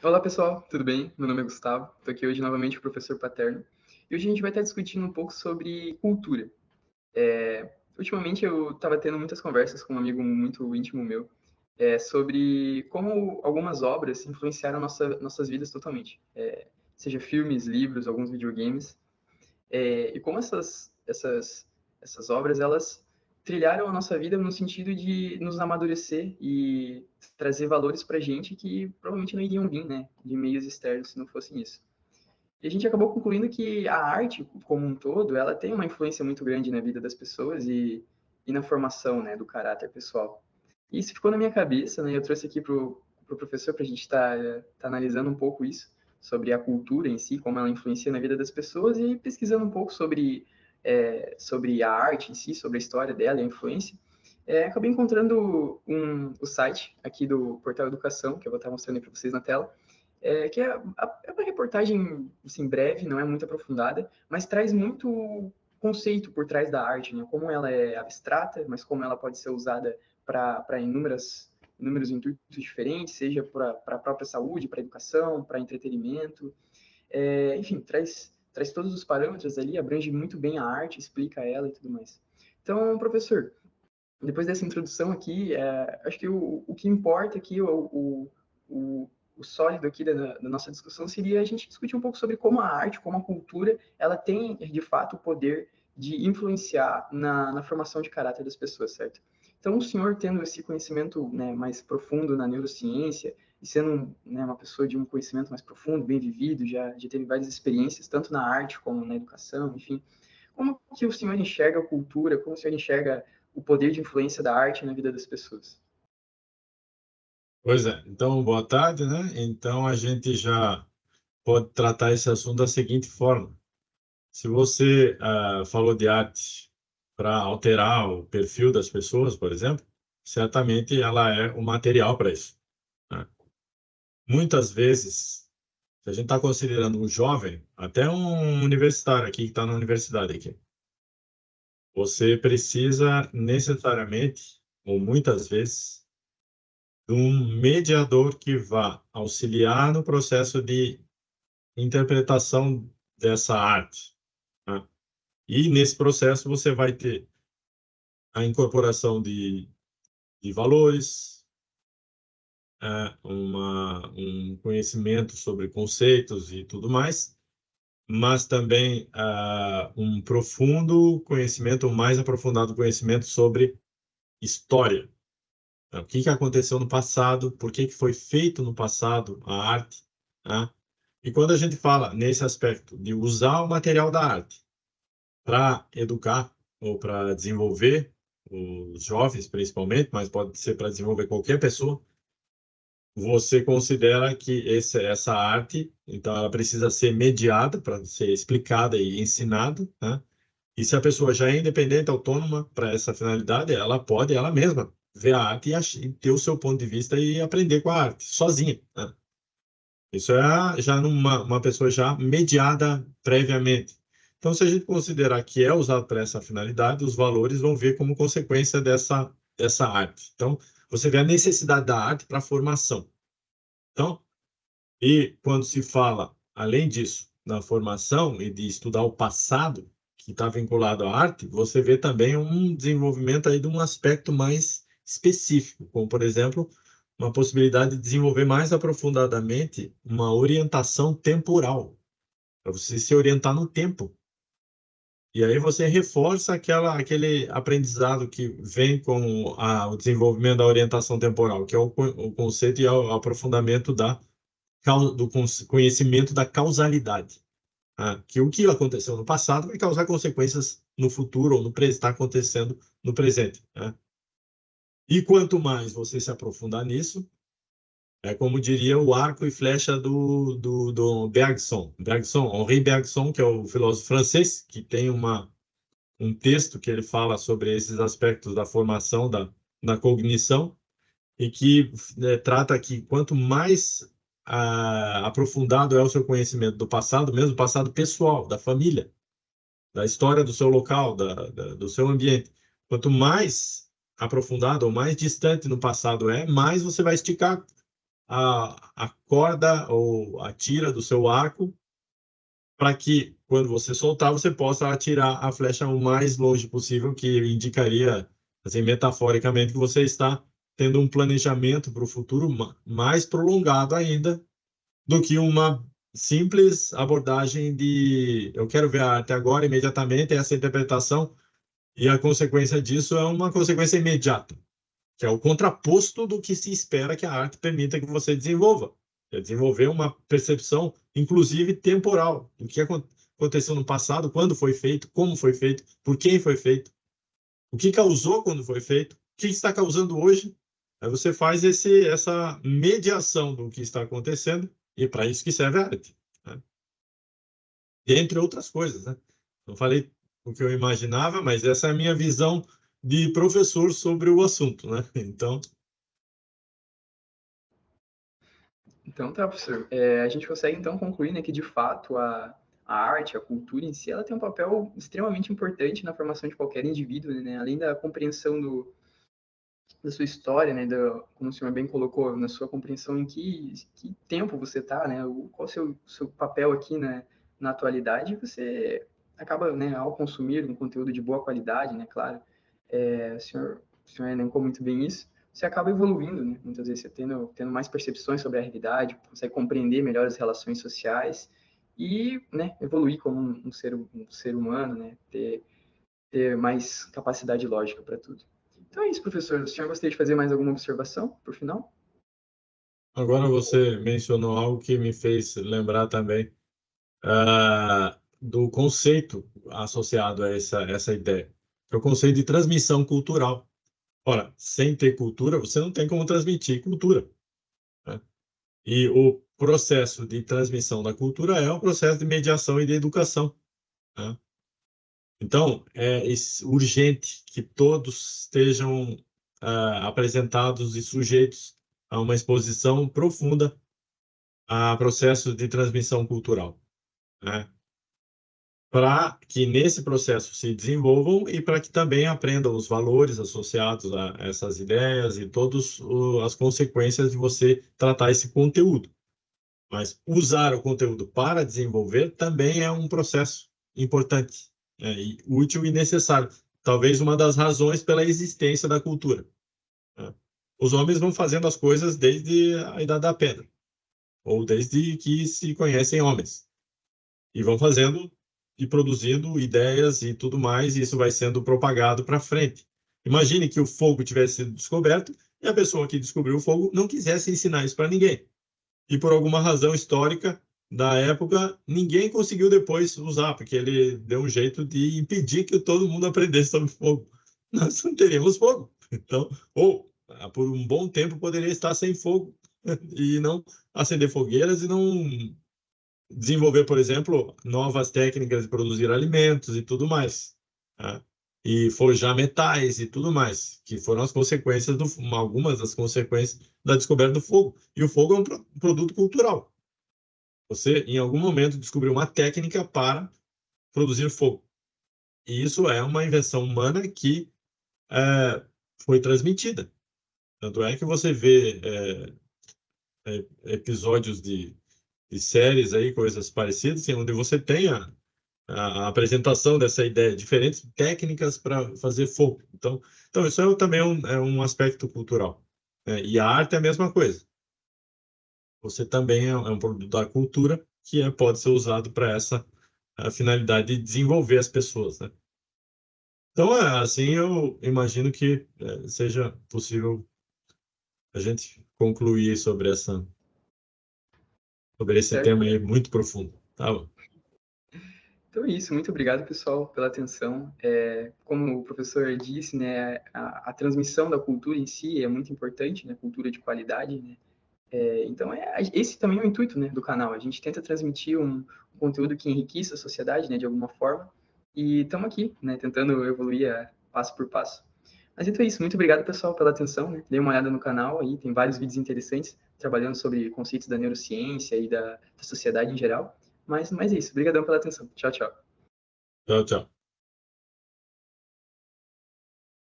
Olá pessoal, tudo bem? Meu nome é Gustavo, estou aqui hoje novamente com o professor Paterno e hoje a gente vai estar discutindo um pouco sobre cultura. Ultimamente eu estava tendo muitas conversas com um amigo muito íntimo meu sobre como algumas obras influenciaram nossas vidas totalmente, seja filmes, livros, alguns videogames, e como essas obras elas trilharam a nossa vida no sentido de nos amadurecer e trazer valores para a gente que provavelmente não iriam vir, né, de meios externos se não fossem isso. E a gente acabou concluindo que a arte, como um todo, ela tem uma influência muito grande na vida das pessoas e na formação, né, do caráter pessoal. E isso ficou na minha cabeça, né? Eu trouxe aqui pro professor para a gente tá analisando um pouco isso, sobre a cultura em si, como ela influencia na vida das pessoas e pesquisando um pouco sobre a arte em si, sobre a história dela e a influência. Acabei encontrando o site aqui do Portal Educação, que eu vou estar mostrando aí para vocês na tela, que é uma reportagem assim, breve, não é muito aprofundada, mas traz muito conceito por trás da arte, né? Como ela é abstrata, mas como ela pode ser usada para inúmeros intuitos diferentes, seja para a própria saúde, para educação, para entretenimento. Enfim, traz todos os parâmetros ali, abrange muito bem a arte, explica ela e tudo mais. Então, professor, depois dessa introdução aqui, acho que o que importa aqui, o, o sólido aqui da nossa discussão seria a gente discutir um pouco sobre como a arte, como a cultura, ela tem, de fato, o poder de influenciar na formação de caráter das pessoas, certo? Então, o senhor tendo esse conhecimento, né, mais profundo na neurociência e sendo, né, uma pessoa de um conhecimento mais profundo, bem vivido, já teve várias experiências, tanto na arte como na educação, enfim, como que o senhor enxerga a cultura, como o senhor enxerga o poder de influência da arte na vida das pessoas? Pois é, então boa tarde, né? Então a gente já pode tratar esse assunto da seguinte forma: se você falou de arte para alterar o perfil das pessoas, por exemplo, certamente ela é o material para isso, né? Muitas vezes, se a gente está considerando um jovem, até um universitário aqui que está na universidade aqui, você precisa necessariamente, ou muitas vezes, de um mediador que vá auxiliar no processo de interpretação dessa arte, né? E nesse processo você vai ter a incorporação de valores, um conhecimento sobre conceitos e tudo mais, mas também um profundo conhecimento, um mais aprofundado conhecimento sobre história, né? O que que aconteceu no passado, por que que foi feito no passado a arte, né? E quando a gente fala nesse aspecto de usar o material da arte para educar ou para desenvolver os jovens, principalmente, mas pode ser para desenvolver qualquer pessoa, você considera que essa arte, então, ela precisa ser mediada para ser explicada e ensinada, né? E se a pessoa já é independente, autônoma para essa finalidade, ela pode ela mesma ver a arte e ter o seu ponto de vista e aprender com a arte, sozinha, né? Isso é já numa uma pessoa já mediada previamente. Então, se a gente considerar que é usado para essa finalidade, os valores vão vir como consequência dessa arte. Então, você vê a necessidade da arte para a formação. Então, e quando se fala, além disso, na formação e de estudar o passado, que está vinculado à arte, você vê também um desenvolvimento aí de um aspecto mais específico, como, por exemplo, uma possibilidade de desenvolver mais aprofundadamente uma orientação temporal, para você se orientar no tempo. E aí você reforça aquele aprendizado que vem com o desenvolvimento da orientação temporal, que é o conceito e o aprofundamento do conhecimento da causalidade, né? Que o que aconteceu no passado vai causar consequências no futuro ou no está acontecendo no presente, né? E quanto mais você se aprofundar nisso, é como diria o arco e flecha do Bergson. Henri Bergson, que é o filósofo francês, que tem um texto que ele fala sobre esses aspectos da formação da cognição, e que trata que quanto mais aprofundado é o seu conhecimento do passado, mesmo passado pessoal, da família, da história do seu local, do seu ambiente, quanto mais aprofundado ou mais distante no passado é, mais você vai esticar a corda ou a tira do seu arco para que, quando você soltar, você possa atirar a flecha o mais longe possível, que indicaria, assim, metaforicamente, que você está tendo um planejamento para o futuro mais prolongado ainda do que uma simples abordagem de eu quero ver a arte agora, imediatamente, essa interpretação, e a consequência disso é uma consequência imediata, que é o contraposto do que se espera que a arte permita que você desenvolva. É desenvolver uma percepção, inclusive temporal, do que aconteceu no passado, quando foi feito, como foi feito, por quem foi feito, o que causou quando foi feito, o que está causando hoje. Aí você faz essa mediação do que está acontecendo, e para isso que serve a arte, né? Entre outras coisas, né? Não falei o que eu imaginava, mas essa é a minha visão de professor sobre o assunto, né? Então, Então tá, professor. A gente consegue então concluir, né, que de fato a arte, a cultura em si, ela tem um papel extremamente importante na formação de qualquer indivíduo, né? Além da compreensão da sua história, né? Como o senhor bem colocou, na sua compreensão em que tempo você está, né? Qual é o seu papel aqui, né, na atualidade, você acaba, né, ao consumir um conteúdo de boa qualidade, né? Claro, o senhor elencou muito bem isso. Você acaba evoluindo, né? Muitas vezes você tendo mais percepções sobre a realidade, consegue compreender melhor as relações sociais e, né, evoluir como um ser humano, né? Ter mais capacidade lógica para tudo. Então é isso, professor. O senhor gostaria de fazer mais alguma observação, por final? agora você mencionou algo que me fez lembrar também do conceito associado a essa ideia, que é o conceito de transmissão cultural. Ora, sem ter cultura, você não tem como transmitir cultura, né? E o processo de transmissão da cultura é um processo de mediação e de educação, né? Então, é urgente que todos estejam apresentados e sujeitos a uma exposição profunda a processos de transmissão cultural, né? Para que nesse processo se desenvolvam e para que também aprendam os valores associados a essas ideias e todas as consequências de você tratar esse conteúdo. Mas usar o conteúdo para desenvolver também é um processo importante, né, e útil e necessário. Talvez uma das razões pela existência da cultura, né? Os homens vão fazendo as coisas desde a Idade da Pedra, ou desde que se conhecem homens, e vão fazendo e produzindo ideias e tudo mais, e isso vai sendo propagado para frente. Imagine que o fogo tivesse sido descoberto e a pessoa que descobriu o fogo não quisesse ensinar isso para ninguém. E por alguma razão histórica da época, ninguém conseguiu depois usar, porque ele deu um jeito de impedir que todo mundo aprendesse sobre fogo. Nós não teríamos fogo. Então, ou por um bom tempo poderia estar sem fogo e não acender fogueiras e não desenvolver, por exemplo, novas técnicas de produzir alimentos e tudo mais, né? E forjar metais e tudo mais, que foram as consequências algumas das consequências da descoberta do fogo. E o fogo é um produto cultural. Você, em algum momento, descobriu uma técnica para produzir fogo. E isso é uma invenção humana que foi transmitida. Tanto é que você vê episódios de séries aí, coisas parecidas, assim, onde você tem a apresentação dessa ideia, diferentes técnicas para fazer fogo. Então isso também é um aspecto cultural, né? E a arte é a mesma coisa. Você também é um produto da cultura que pode ser usado para essa a finalidade de desenvolver as pessoas, né? Então, assim, eu imagino que seja possível a gente concluir sobre esse Certo? tema aí muito profundo, tá bom? Então é isso. Muito obrigado, pessoal, pela atenção. Como o professor disse, né, a transmissão da cultura em si é muito importante, né? Cultura de qualidade, né? Então, esse também é o intuito, né, do canal. A gente tenta transmitir um conteúdo que enriqueça a sociedade, né, de alguma forma. E estamos aqui, né, tentando evoluir passo por passo. Mas então é isso. Muito obrigado, pessoal, pela atenção, né? Dê uma olhada no canal aí, tem vários vídeos interessantes trabalhando sobre conceitos da neurociência e da sociedade em geral. Mas é isso. Obrigadão pela atenção. Tchau, tchau. Tchau, tchau.